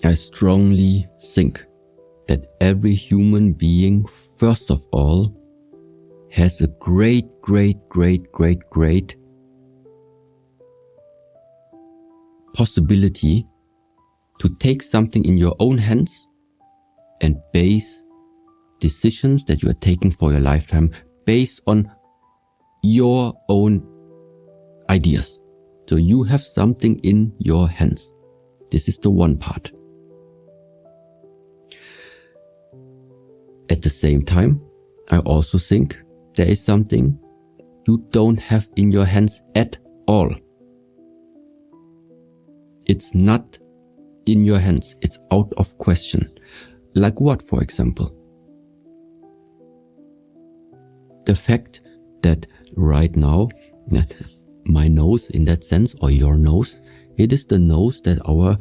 I strongly think that every human being, first of all, has a great possibility to take something in your own hands and base decisions that you are taking for your lifetime based on your own ideas. So you have something in your hands. This is the one part. At the same time, I also think there is something you don't have in your hands at all. It's not in your hands. It's out of question. Like what, for example? The fact that right now, that my nose in that sense, or your nose, it is the nose that our